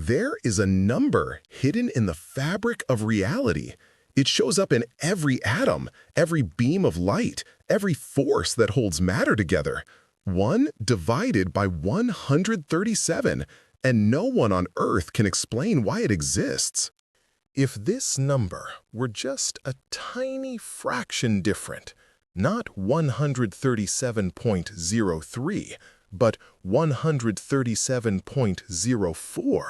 There is a number hidden in the fabric of reality. It shows up in every atom, every beam of light, every force that holds matter together. 1 divided by 137, and no one on Earth can explain why it exists. If this number were just a tiny fraction different, not 137.03, but 137.04,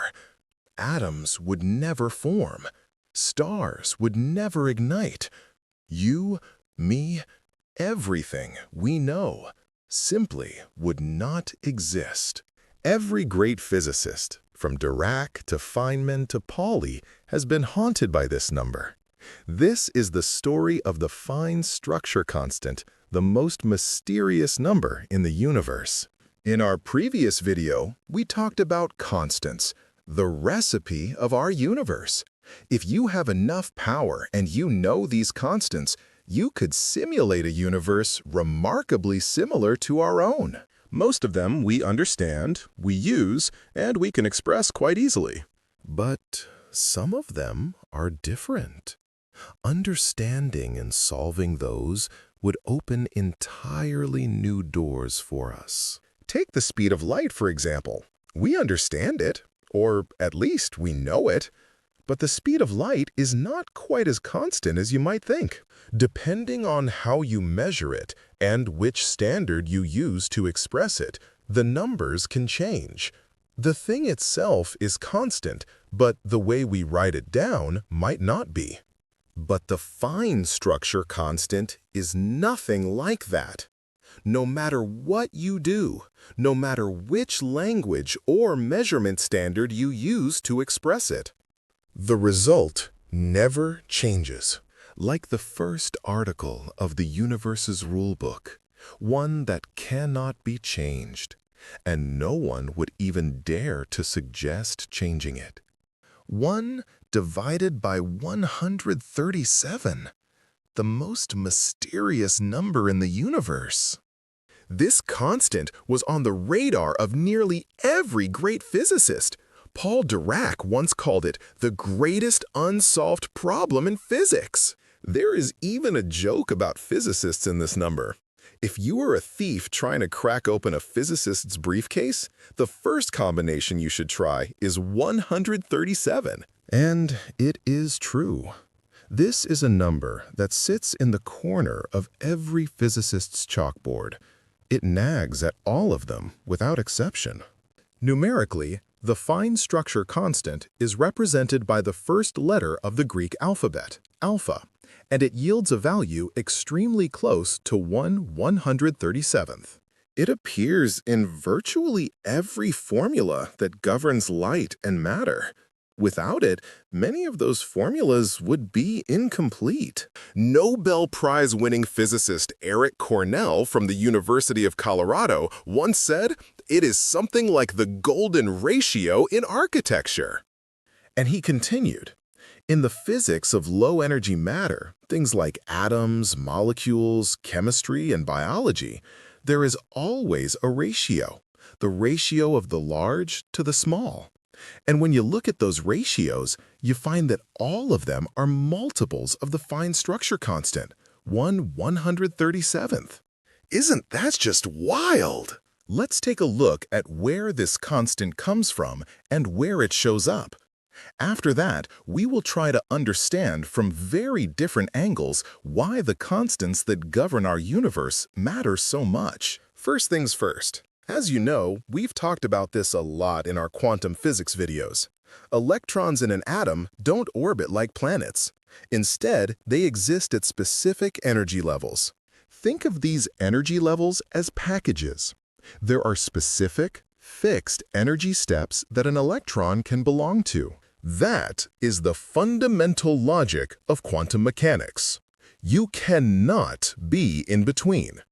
atoms would never form. Stars would never ignite. You, me, everything we know simply would not exist. Every great physicist, from Dirac to Feynman to Pauli, has been haunted by this number. This is the story of the fine structure constant, the most mysterious number in the universe. In our previous video, we talked about constants, the recipe of our universe. If you have enough power and you know these constants, you could simulate a universe remarkably similar to our own. Most of them we understand, we use, and we can express quite easily. But some of them are different. Understanding and solving those would open entirely new doors for us. Take the speed of light, for example. We understand it, or at least we know it. But the speed of light is not quite as constant as you might think. Depending on how you measure it and which standard you use to express it, the numbers can change. The thing itself is constant, but the way we write it down might not be. But the fine structure constant is nothing like that. No matter what you do, no matter which language or measurement standard you use to express it, the result never changes. Like the first article of the universe's rulebook, one that cannot be changed, and no one would even dare to suggest changing it. 1 divided by 137, the most mysterious number in the universe. This constant was on the radar of nearly every great physicist. Paul Dirac once called it the greatest unsolved problem in physics. There is even a joke about physicists in this number. If you were a thief trying to crack open a physicist's briefcase, the first combination you should try is 137. And it is true. This is a number that sits in the corner of every physicist's chalkboard. It nags at all of them without exception. Numerically, the fine structure constant is represented by the first letter of the Greek alphabet, alpha, and it yields a value extremely close to 1/137th. It appears in virtually every formula that governs light and matter. Without it, many of those formulas would be incomplete. Nobel Prize-winning physicist Eric Cornell from the University of Colorado once said, "It is something like the golden ratio in architecture." And he continued, "In the physics of low-energy matter, things like atoms, molecules, chemistry, and biology, there is always a ratio, the ratio of the large to the small. And when you look at those ratios, you find that all of them are multiples of the fine structure constant, 1/137th. Isn't that just wild? Let's take a look at where this constant comes from and where it shows up. After that, we will try to understand from very different angles why the constants that govern our universe matter so much. First things first. As you know, we've talked about this a lot in our quantum physics videos. Electrons in an atom don't orbit like planets. Instead, they exist at specific energy levels. Think of these energy levels as packages. There are specific, fixed energy steps that an electron can belong to. That is the fundamental logic of quantum mechanics. You cannot be in between.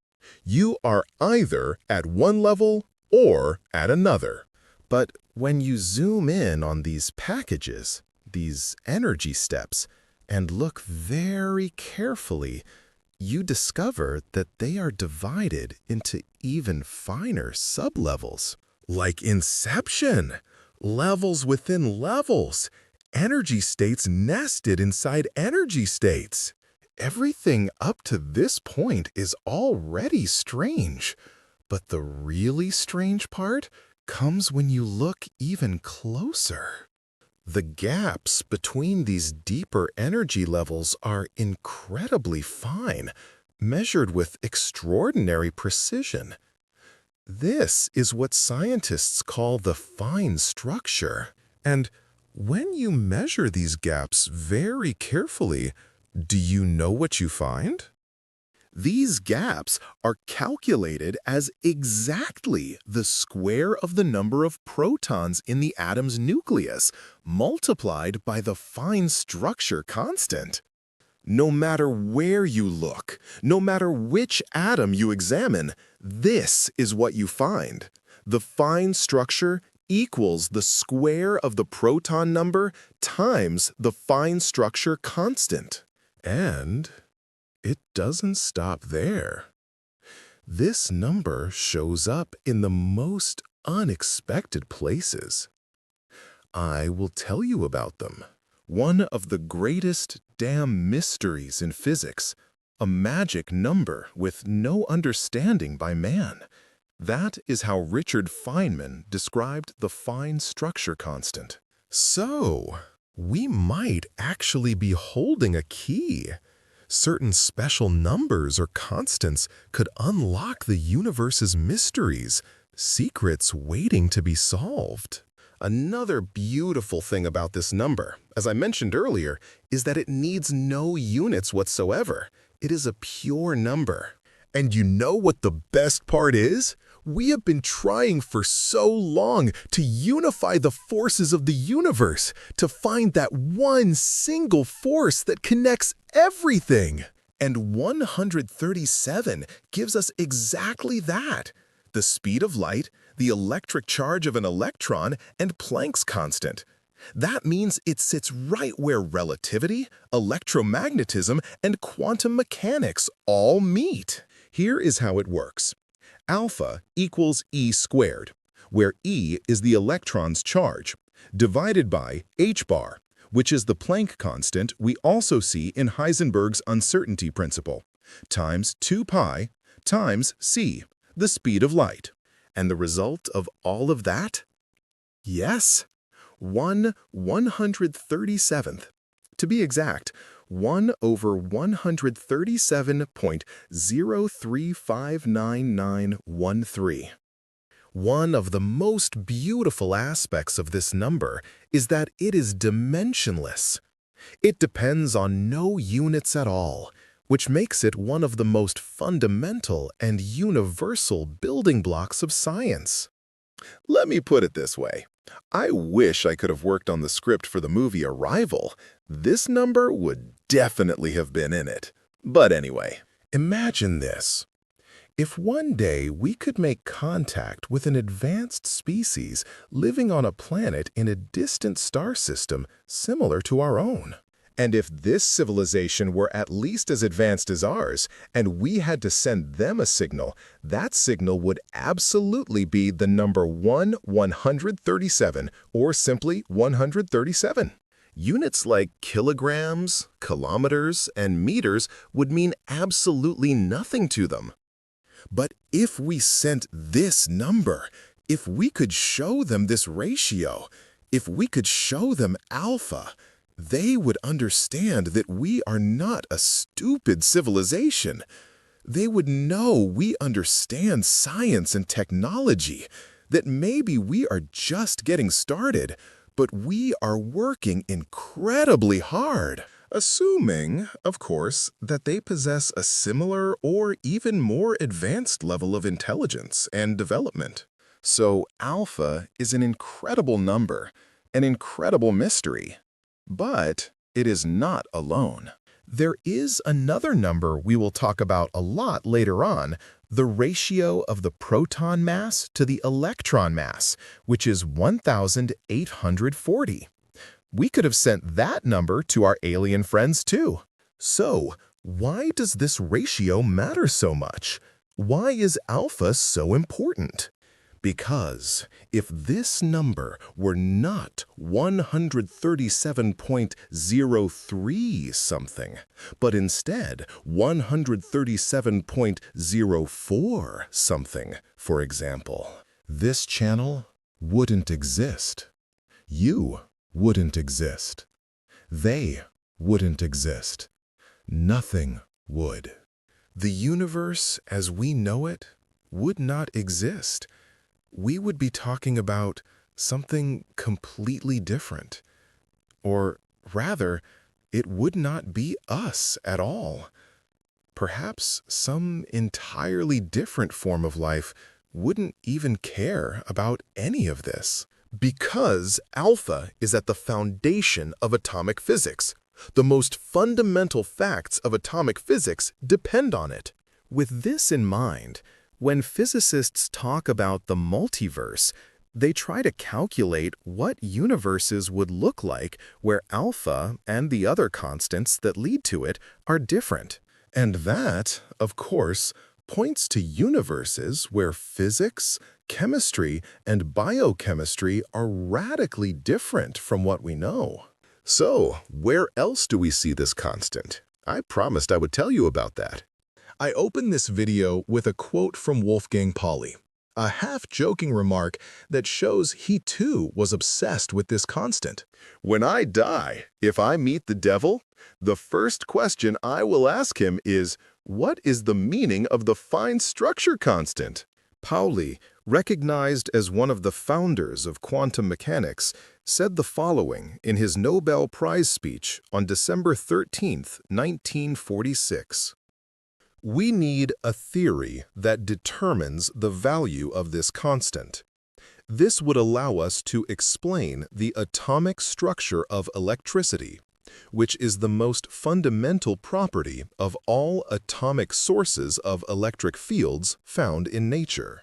You are either at one level or at another. But when you zoom in on these packages, these energy steps, and look very carefully, you discover that they are divided into even finer sublevels. Like Inception! Levels within levels. Energy states nested inside energy states. Everything up to this point is already strange. But the really strange part comes when you look even closer. The gaps between these deeper energy levels are incredibly fine, measured with extraordinary precision. This is what scientists call the fine structure. And when you measure these gaps very carefully, do you know what you find? These gaps are calculated as exactly the square of the number of protons in the atom's nucleus multiplied by the fine structure constant. No matter where you look, no matter which atom you examine, this is what you find. The fine structure equals the square of the proton number times the fine structure constant. And it doesn't stop there. This number shows up in the most unexpected places. I will tell you about them. One of the greatest damn mysteries in physics, a magic number with no understanding by man. That is how Richard Feynman described the fine structure constant. So, we might actually be holding a key. Certain special numbers or constants could unlock the universe's mysteries, secrets waiting to be solved. Another beautiful thing about this number, as I mentioned earlier, is that it needs no units whatsoever. It is a pure number. And you know what the best part is? We have been trying for so long to unify the forces of the universe, to find that one single force that connects everything. And 137 gives us exactly that. The speed of light, the electric charge of an electron, and Planck's constant. That means it sits right where relativity, electromagnetism, and quantum mechanics all meet. Here is how it works. Alpha equals E squared, where E is the electron's charge, divided by h bar, which is the Planck constant we also see in Heisenberg's uncertainty principle, times 2 pi times c, the speed of light. And the result of all of that? Yes, 1/137th. To be exact, 1/137.03599913. One of the most beautiful aspects of this number is that it is dimensionless. It depends on no units at all, which makes it one of the most fundamental and universal building blocks of science. Let me put it this way. I wish I could have worked on the script for the movie Arrival. This number would definitely have been in it. But anyway, imagine this. If one day we could make contact with an advanced species living on a planet in a distant star system similar to our own, and if this civilization were at least as advanced as ours, and we had to send them a signal, that signal would absolutely be the number 1/137, or simply 137. Units like kilograms, kilometers, and meters would mean absolutely nothing to them. But if we sent this number, if we could show them this ratio, if we could show them alpha, they would understand that we are not a stupid civilization. They would know we understand science and technology, that maybe we are just getting started, but we are working incredibly hard. Assuming, of course, that they possess a similar or even more advanced level of intelligence and development. So alpha is an incredible number, an incredible mystery. But it is not alone. There is another number we will talk about a lot later on, the ratio of the proton mass to the electron mass, which is 1,840. We could have sent that number to our alien friends too. So, why does this ratio matter so much? Why is alpha so important? Because if this number were not 137.03 something, but instead 137.04 something, for example, this channel wouldn't exist. You wouldn't exist. They wouldn't exist. Nothing would. The universe as we know it would not exist. We would be talking about something completely different. Or rather, it would not be us at all. Perhaps some entirely different form of life wouldn't even care about any of this. Because alpha is at the foundation of atomic physics. The most fundamental facts of atomic physics depend on it. With this in mind, when physicists talk about the multiverse, they try to calculate what universes would look like where alpha and the other constants that lead to it are different. And that, of course, points to universes where physics, chemistry, and biochemistry are radically different from what we know. So, where else do we see this constant? I promised I would tell you about that. I opened this video with a quote from Wolfgang Pauli, a half-joking remark that shows he too was obsessed with this constant. When I die, if I meet the devil, the first question I will ask him is, what is the meaning of the fine structure constant? Pauli, recognized as one of the founders of quantum mechanics, said the following in his Nobel Prize speech on December 13, 1946. We need a theory that determines the value of this constant. This would allow us to explain the atomic structure of electricity, which is the most fundamental property of all atomic sources of electric fields found in nature.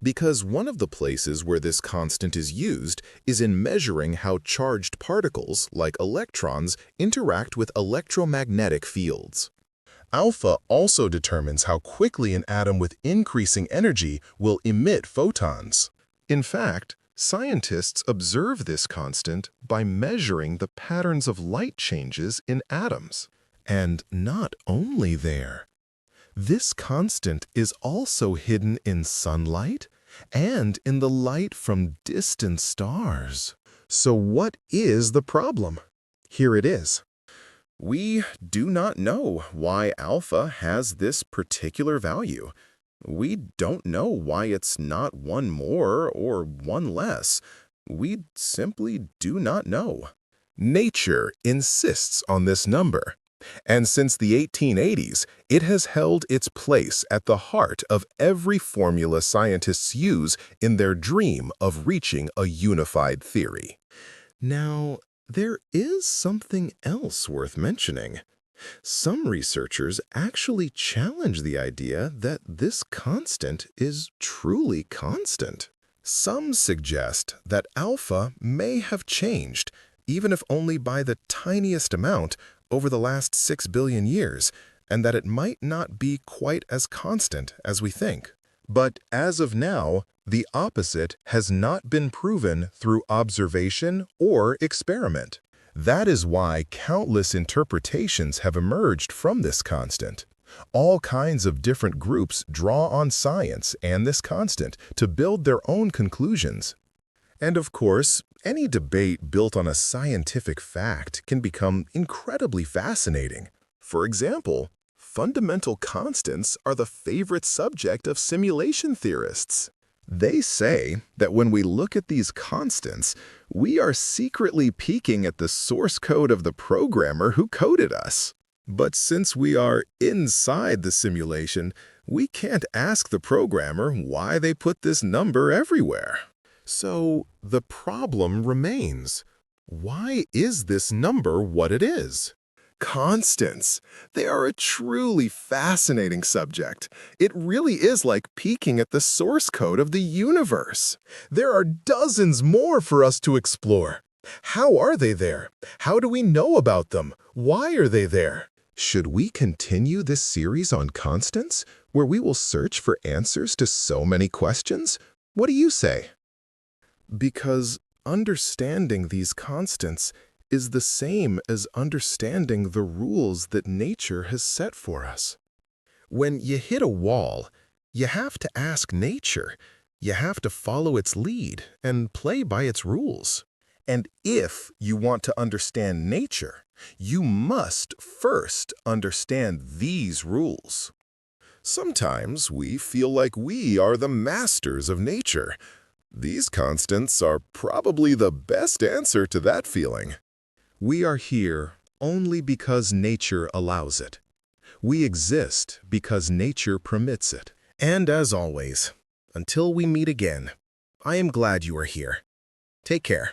Because one of the places where this constant is used is in measuring how charged particles, like electrons, interact with electromagnetic fields. Alpha also determines how quickly an atom with increasing energy will emit photons. In fact, scientists observe this constant by measuring the patterns of light changes in atoms. And not only there. This constant is also hidden in sunlight and in the light from distant stars. So what is the problem? Here it is. We do not know why alpha has this particular value. We don't know why it's not one more or one less. We simply do not know. Nature insists on this number. And since the 1880s, it has held its place at the heart of every formula scientists use in their dream of reaching a unified theory. Now, there is something else worth mentioning. Some researchers actually challenge the idea that this constant is truly constant. Some suggest that alpha may have changed, even if only by the tiniest amount, over the last 6 billion years, and that it might not be quite as constant as we think. But as of now, the opposite has not been proven through observation or experiment. That is why countless interpretations have emerged from this constant. All kinds of different groups draw on science and this constant to build their own conclusions. And of course, any debate built on a scientific fact can become incredibly fascinating. For example, fundamental constants are the favorite subject of simulation theorists. They say that when we look at these constants, we are secretly peeking at the source code of the programmer who coded us. But since we are inside the simulation, we can't ask the programmer why they put this number everywhere. So the problem remains. Why is this number what it is? Constants. They are a truly fascinating subject. It really is like peeking at the source code of the universe. There are dozens more for us to explore. How are they there? How do we know about them? Why are they there? Should we continue this series on constants, where we will search for answers to so many questions? What do you say? Because understanding these constants is the same as understanding the rules that nature has set for us. When you hit a wall, you have to ask nature. You have to follow its lead and play by its rules. And if you want to understand nature, you must first understand these rules. Sometimes we feel like we are the masters of nature. These constants are probably the best answer to that feeling. We are here only because nature allows it. We exist because nature permits it. And as always, until we meet again, I am glad you are here. Take care.